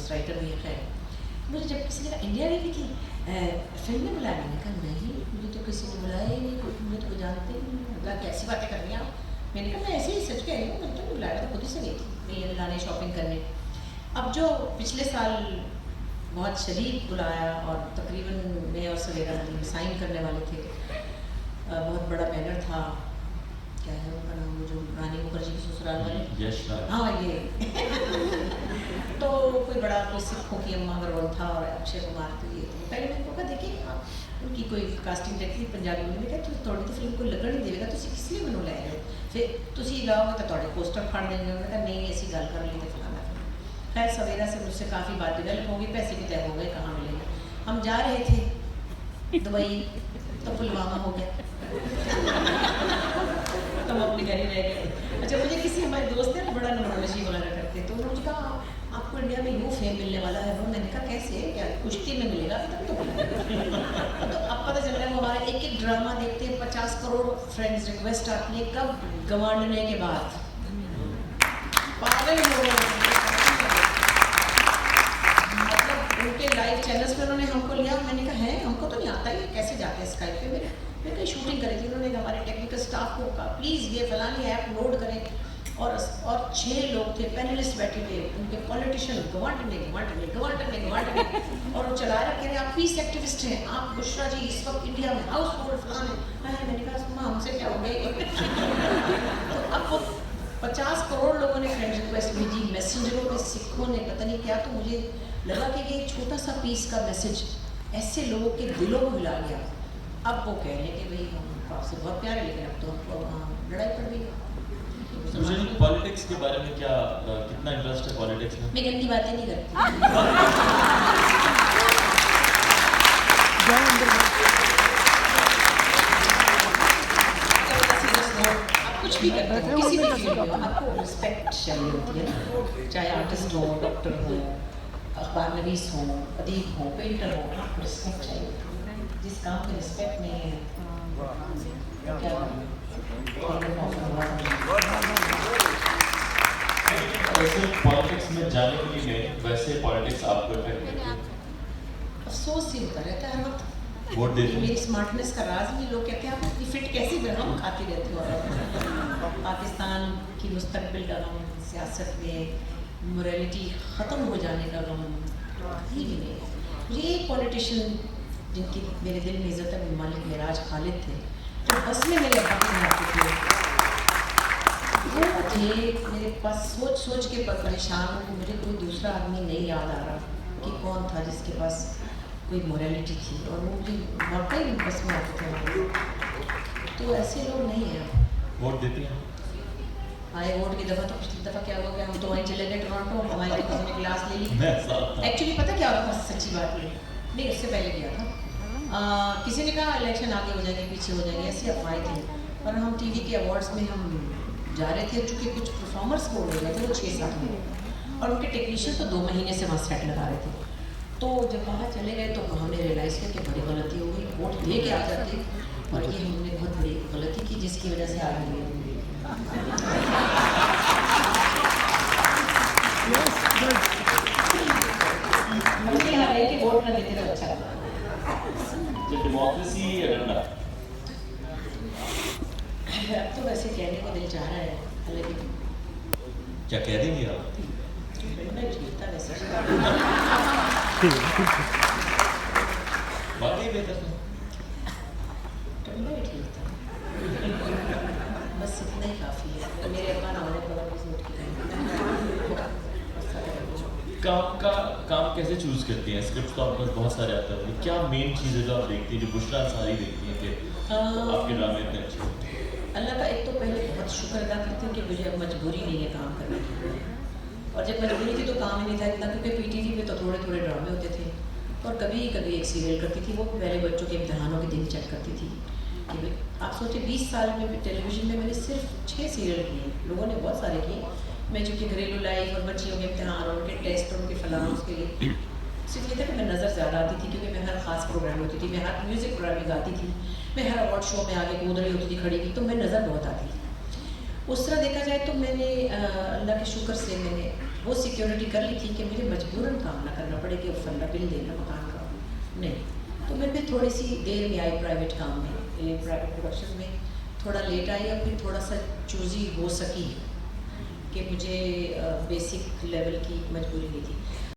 Ghost writer भी है। खैर मुझे जब किसी ने कहा इंडिया गई थी फिल्म में बुलाया, मैंने कहा नहीं मुझे तो किसी ने बुलाया ही नहीं, मुझे तो जानते ही नहीं। मतलब कैसी बातें कर रही हैं आप? मैंने कहा मैं ऐसे ही सच कह रही हूँ, मैंने तो बुलाया था, खुद ही से गई थी मैं लाने शॉपिंग करने। अब जो पिछले साल बहुत शदीद बुलाया और तकरीबन मैं और सवेरा नदीम साइन करने वाले थे, बहुत बड़ा बैनर था, क्या है उनका नाम, जो रानी मुखर्जी की ससुराल वाले, हाँ ये तो कोई बड़ा कोई सिखों की अम्मा का रोल था और अक्षय कुमार तो ये तो पहले मैंने कहा देखिए उनकी कोई कास्टिंग देखी पंजाबी में, कहा तुम थोड़ी तो फिल्म कोई लगन नहीं देगा, तुम किस लिए मैनू लै रहे हो, फिर तुम लाओगे तो थोड़े पोस्टर फाड़ देंगे। उन्होंने कहा नहीं ऐसी गल कर ली तो फलाना। खैर सवेरा से मुझसे काफ़ी बात डेवलप होगी, पैसे भी तय हो गए कहाँ मिलेंगे। हम जा रहे थे दुबई तो पुलवामा हो गया तो हम अपने घर ही रह गए। अच्छा मुझे किसी हमारे दोस्त है ना बड़ा नमोशी वगैरह करते, तो उन्होंने कहा आपको इंडिया में यूँ फेम मिलने वाला है। मैंने कहा कैसे, क्या कुश्ती में मिलेगा अभी तक तो अब पता चल रहा है वो हमारा एक एक ड्रामा देखते हैं 50 करोड़ फ्रेंड्स रिक्वेस्ट आती है, कब गंवाने के बाद पागल हो गए। मतलब उनके लाइव चैनल्स पे उन्होंने हमको लिया, मैंने कहा है हमको तो नहीं आता है कैसे जाते हैं स्काइप पे। मैं कहीं शूटिंग करी थी, उन्होंने हमारे टेक्निकल स्टाफ को कहा प्लीज़ ये फलानी ऐप लोड करें, और 6 लोग थे पैनलिस्ट बैठे थे, उनके पॉलिटिशियन गवांटने और वो चला रखे थे आप पीस एक्टिविस्ट हैं, आप बुशरा जी इस वक्त इंडिया में हाउस होल्ड फलाने। मैंने कहा हमसे क्या हो गए तो अब वो 50 करोड़ लोगों ने फ्रेंड रिक्वेस्ट भेजी, मैसेंजरों पे सिखों ने पता नहीं क्या, तो मुझे लगा कि ये छोटा सा पीस का मैसेज ऐसे लोगों के दिलों को हिला गया। अब वो कह रहे हैं कि भाई हम आपसे बहुत प्यारे, लेकिन अब तो हमको लड़ाई पड़ गई। मुझे पॉलिटिक्स के बारे में क्या कितना इंटरेस्ट है पॉलिटिक्स में? मैं गंदी बातें नहीं करती आप कुछ भी करते हो किसी भी फील्ड में आपको रिस्पेक्ट चाहिए होती है, चाहे आर्टिस्ट हो, डॉक्टर हो, अखबार नवीस हो, अदीब हो, पेंटर हो, आपको रिस्पेक्ट चाहिए होती है। जिस काम में रिस्पेक्ट नहीं है क्या वैसे पॉलिटिक्स में जाने के लिए गए, वैसे पॉलिटिक्स आपको इफेक्ट करती है? अफसोस ही होता रहता है हर वक्त। वोट देते हैं? मेरी स्मार्टनेस का राज भी लोग कहते हैं आप इतनी फिट कैसे बनो, खाती रहती हो। पाकिस्तान की मुस्तकबिल का गम, सियासत में मोरालिटी ख़त्म हो जाने का गम ही भी नहीं है मुझे। एक पॉलिटिशियन जिनकी मेरे दिल में इज़्ज़त है मालिक मेराज खालिद थे, तो बस में मेरे अब्बा में आते थे, वो थे मेरे पास सोच सोच के परेशान हूँ। मुझे कोई दूसरा आदमी नहीं याद आ रहा कि कौन था जिसके पास कोई मोरालिटी थी, और वो मुझे वाकई बस में आते थे। तो ऐसे लोग नहीं हैं। वोट देती हैं? आए वोट की दफ़ा, तो पिछली दफ़ा क्या हो गया, हम तो वहीं चले गए टोरंटो, हमारी तो किसी ने क्लास ले ली। एक्चुअली पता क्या होता था, सच्ची बात है नहीं उससे पहले गया था, किसी ने कहा इलेक्शन आगे हो जाएंगे पीछे हो जाएंगे, ऐसी अफवाहें थी। और हम टीवी के अवार्ड्स में हम जा रहे थे, चूँकि कुछ परफॉर्मर्स को हो गए थे वो 6-7 महीने, और उनके टेक्नीशियन तो 2 महीने से वहाँ सेट लगा रहे थे। तो जब वहाँ चले गए तो हमने रियलाइज़ किया कि बड़ी गलती हो गई, वोट दे के आ जाते, और ये हमने बहुत बड़ी गलती की जिसकी वजह से आगे हुए। कि वोट न देते तो अच्छा डेमोक्रेसी एजेंडा अब तो वैसे कहने को दिल चाह रहा है, लेकिन क्या कह देंगे आप? मैं ठीक था वैसे वाकई बेहतर था, मैं ठीक था, बस इतना ही काफ़ी है। मेरे अब्बा ना होने पर काम कैसे चूज करती हैं? स्क्रिप्ट तो आपके पास बहुत सारे आते होंगे, क्या मेन चीज़ है जो आप देखती हैं, जो बुशरा अंसारी देखती हैं कि आपके ड्रामे इतने अच्छे होते हैं? अल्लाह का एक तो पहले बहुत शुक्र अदा करती हूँ कि मुझे अब मजबूरी नहीं है काम करने की, और जब मजबूरी थी तो काम ही नहीं था इतना, क्योंकि पीटीवी पे तो थोड़े थोड़े ड्रामे होते थे, और कभी कभी एक सीरियल करती थी, वो पहले बच्चों के इम्तहानों के दिन चेक करती थी कि भाई आप सोचिए 20 साल में टेलीविज़न में मैंने सिर्फ 6 सीरियल किए, लोगों ने बहुत सारे किए। मैं चूँकि घरेलू लाइफ और बच्चियों के इम्तहान और उनके टेस्ट और उनके फलाम उसके लिए सिर्फ ये था कि मैं नज़र ज़्यादा आती थी, क्योंकि मैं हर ख़ास प्रोग्राम होती थी, मैं हर म्यूज़िक प्रोग्राम में गाती थी, मैं हर अवार्ड शो में आगे कूद रही होती थी खड़ी की, तो मैं नज़र बहुत आती थी। उस तरह देखा जाए तो मैंने अल्लाह के शुक्र से मैंने वो सिक्योरिटी कर ली थी कि मुझे मजबूरन काम ना करना पड़े कि फंडा बिल देना मकान का, नहीं। तो मैं फिर थोड़ी सी देर में आई प्राइवेट काम में, प्राइवेट प्रोडक्शन में थोड़ा लेट आई और फिर थोड़ा सा चूज़ी हो सकी कि मुझे बेसिक लेवल की मजबूरी नहीं थी।